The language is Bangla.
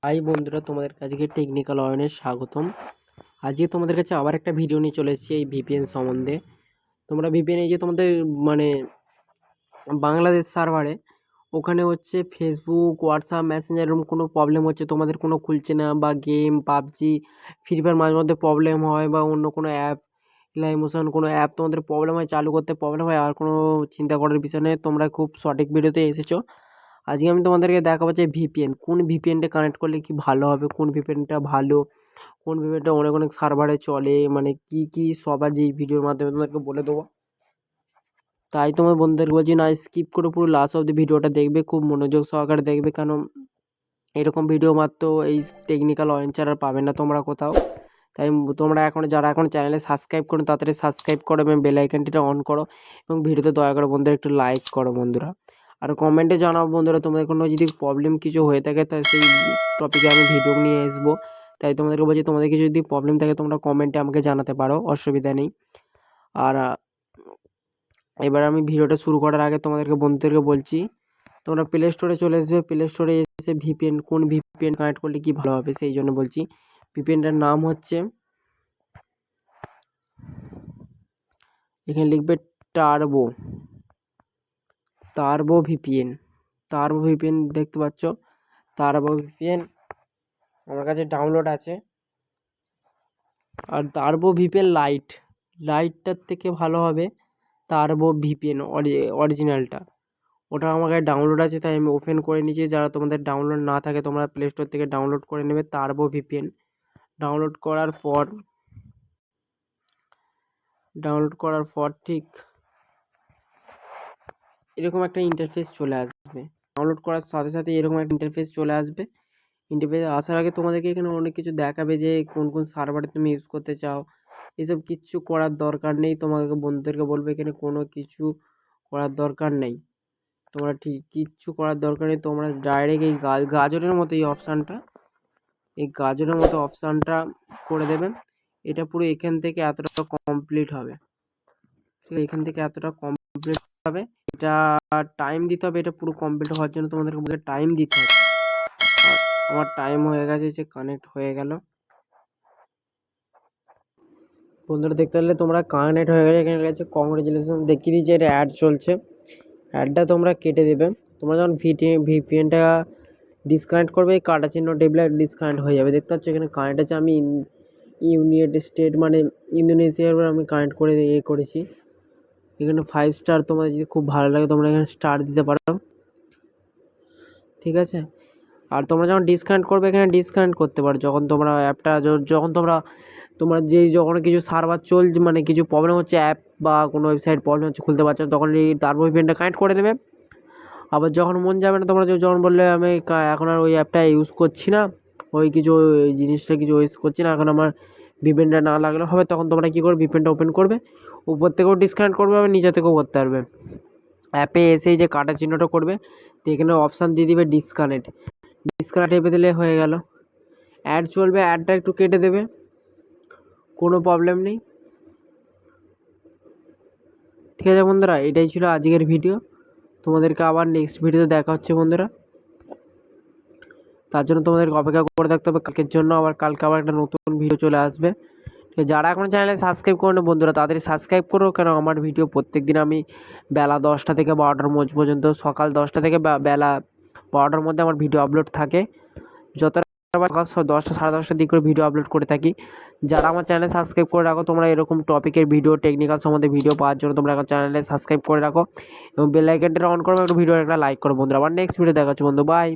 হাই বন্ধুরা, তোমাদের কাছে টেকনিক্যাল অয়নের স্বাগতম। আজকে তোমাদের কাছে আবার একটা ভিডিও নিয়ে চলে এসেছি এই ভিপিএন সম্বন্ধে। তোমরা ভিপিএন এই যে তোমাদের মানে বাংলাদেশ সার্ভারে ওখানে হচ্ছে ফেসবুক, হোয়াটসঅ্যাপ, মেসেঞ্জার এরকম কোনো প্রবলেম হচ্ছে, তোমাদের কোনো খুলছে না, বা গেম, পাবজি, ফ্রি ফায়ার মাঝে মধ্যে প্রবলেম হয়, বা অন্য কোনো অ্যাপ, ইমোশন কোনো অ্যাপ তোমাদের প্রবলেম হয়, চালু করতে প্রবলেম হয়, আর কোনো চিন্তা করার বিষয় নেই। তোমরা খুব সঠিক ভিডিওতে এসেছো। আজকে আমি তোমাদেরকে দেখাবো যে ভিপিএন, কোন ভিপিএনটা কানেক্ট করলে কি ভালো হবে, কোন ভিপিএনটা ভালো, কোন ভিপিএনটা অনেক অনেক সার্ভারে চলে, মানে কি কি সব আজ এই ভিডিওর মাধ্যমে তোমাদেরকে বলে দেবো। তাই তোমার বন্ধুদেরকে বলছি না স্কিপ করে পুরো লাস্ট অব্দি ভিডিওটা দেখবে, খুব মনোযোগ সহকারে দেখবে, কারণ এরকম ভিডিও মাত্র এই টেকনিক্যাল অয়েন ছাড়া পাবে না তোমরা কোথাও। তাই তোমরা যারা এখন চ্যানেলে সাবস্ক্রাইব করো তাড়াতাড়ি সাবস্ক্রাইব করো এবং বেল আইকনটিটা অন করো, এবং ভিডিওতে দয়া করে বন্ধুরা একটু লাইক করো বন্ধুরা। আর কমেন্টে জানাও বন্ধুরা তোমাদের কোনো যদি প্রবলেম কিছু হয়ে থাকে, তাই সেই টপিকে আমি ভিডিও নিয়ে আসবো। তাই তোমাদেরকে বলছি, তোমাদের কিছু যদি প্রবলেম থাকে তোমরা কমেন্টে আমাকে জানাতে পারো, অসুবিধা নেই। আর এবার আমি ভিডিওটা শুরু করার আগে তোমাদেরকে বন্ধুদেরকে বলছি, তোমরা প্লে স্টোরে চলে আসবে। প্লে স্টোরে এসে ভিপিএন, কোন ভিপিএন কানেক্ট করলে কি ভালো হবে সেই জন্য বলছি। ভিপিএনটার নাম হচ্ছে, এখানে লিখবে turbo turbo VPN. Turbo VPN দেখতে পাচ্ছ, টার্বো ভিপিএন আমার কাছে ডাউনলোড আছে। আর টার্বো ভিপিএন লাইটটার থেকে ভালো হবে টার্বো ভিপিএন অরিজিনালটা, ওটা আমার কাছে ডাউনলোড আছে, তাই আমি ওপেন করে নিয়েছি। যারা তোমাদের ডাউনলোড না থাকে তোমরা প্লে স্টোর থেকে ডাউনলোড করে নেবে টার্বো ভিপিএন। ডাউনলোড করার পর ঠিক এরকম একটা ইন্টারফেস চলে আসবে। ডাউনলোড করার সাথে সাথে এরকম একটা ইন্টারফেস চলে আসবে। ইন্টারফেস আসার আগে তোমাদেরকে এখানে অনেক কিছু দেখাবে যে কোন কোন সার্ভারে তুমি ইউজ করতে চাও। এসব কিচ্ছু করার দরকার নেই, তোমাকে বন্ধুদেরকে বলবে এখানে কোনো কিছু করার দরকার নেই। তোমরা ঠিক কিচ্ছু করার দরকার নেই, তোমরা ডাইরেক্ট এই গাজরের মতো গাজরের মতো অপশানটা করে দেবেন। এটা পুরো এখান থেকে এতটা কমপ্লিট হবে, ঠিক আছে? এখান থেকে এতটা কমপ্লিট হবে, এটা টাইম দিতে হবে। এটা পুরো কমপ্লিট হওয়ার জন্য তোমাদেরকে টাইম দিতে হবে। আর আমার টাইম হয়ে গেছে, যে কানেক্ট হয়ে গেল বন্ধুরা। দেখতে পেলে তোমরা কানেক্ট হয়ে গেছে, এখানে গেছে কংগ্রেচুলেশন দেখিয়ে দিচ্ছে, এটা অ্যাড চলছে। অ্যাডটা তোমরা কেটে দেবে। তোমরা যখন ভিপিএনটা ডিসকানেক্ট করবে, এই কাটা চিহ্ন টেবিলে ডিসকানেক্ট হয়ে যাবে। দেখতে পাচ্ছ এখানে কানেক্ট আছে। আমি ইউনাইটেড স্টেট মানে ইন্দোনেশিয়ার আমি কানেক্ট করে করেছি। এখানে 5 স্টার, তোমাদের যদি খুব ভালো লাগে তোমরা এখানে স্টার দিতে পারো, ঠিক আছে? আর তোমরা যখন ডিসকানেক্ট করবে এখানে ডিসকানেক্ট করতে পারো, যখন তোমরা অ্যাপটা যখন তোমরা যখন কিছু সার্ভার চলছে, মানে কিছু প্রবলেম হচ্ছে, অ্যাপ বা কোনো ওয়েবসাইট প্রবলেম হচ্ছে, খুলতে পারছো, তখন এই টার্বো ভিপিএনটা কানেক্ট করে দেবে। আবার যখন মন যাবে না, তোমরা যখন বললে আমি এখন আর ওই অ্যাপটা ইউজ করছি না, ওই জিনিসটা কিছু ইউজ করছি না, এখন আমার ভিপিএনটা না লাগলে হবে, তখন তোমরা কী করবে, ভিপিএনটা ওপেন করবে, উপর থেকেও ডিসকানেক্ট করবে, আবার নিচে থেকেও করতে পারবে। অ্যাপে এসেই যে কাটা চিহ্নটা করবে, তো এখানে অপশান দিয়ে দিবে ডিসকানেক্ট টেপে দিলে হয়ে গেল। অ্যাড চলবে, অ্যাডটা একটু কেটে দেবে, কোনো প্রবলেম নেই, ঠিক আছে বন্ধুরা? এটাই ছিল আজকের ভিডিও। তোমাদেরকে আবার নেক্সট ভিডিওতে দেখা হচ্ছে বন্ধুরা। তার জন্য তোমাদেরকে অপেক্ষা করে থাকতে হবে কালকের জন্য। কালকে আবার একটা নতুন ভিডিও চলে আসবে। যারা এখন চ্যানেলে সাবস্ক্রাইব করো না বন্ধুরা, তাড়াতাড়ি সাবস্ক্রাইব করো, কেন আমার ভিডিও প্রত্যেক দিন আমি বেলা 10টা থেকে 12টার মধ্যে পর্যন্ত, সকাল 10টা থেকে বেলা 12টার মধ্যে আমার ভিডিও আপলোড থাকে। যতটা সকাল 10টা সাড়ে 10টার দিক করে ভিডিও আপলোড করে থাকি। যারা আমার চ্যানেলে সাবস্ক্রাইব করে রাখো, তোমরা এরকম টপিকের ভিডিও, টেকনিক্যাল সম্বন্ধে ভিডিও পাওয়ার জন্য তোমরা এখন চ্যানেলে সাবস্ক্রাইব করে রাখো এবং বেল আইকনটা অন করো, একটু ভিডিও একটা লাইক করো বন্ধুরা। আবার নেক্সট ভিডিও দেখা হচ্ছে বন্ধু, বাই।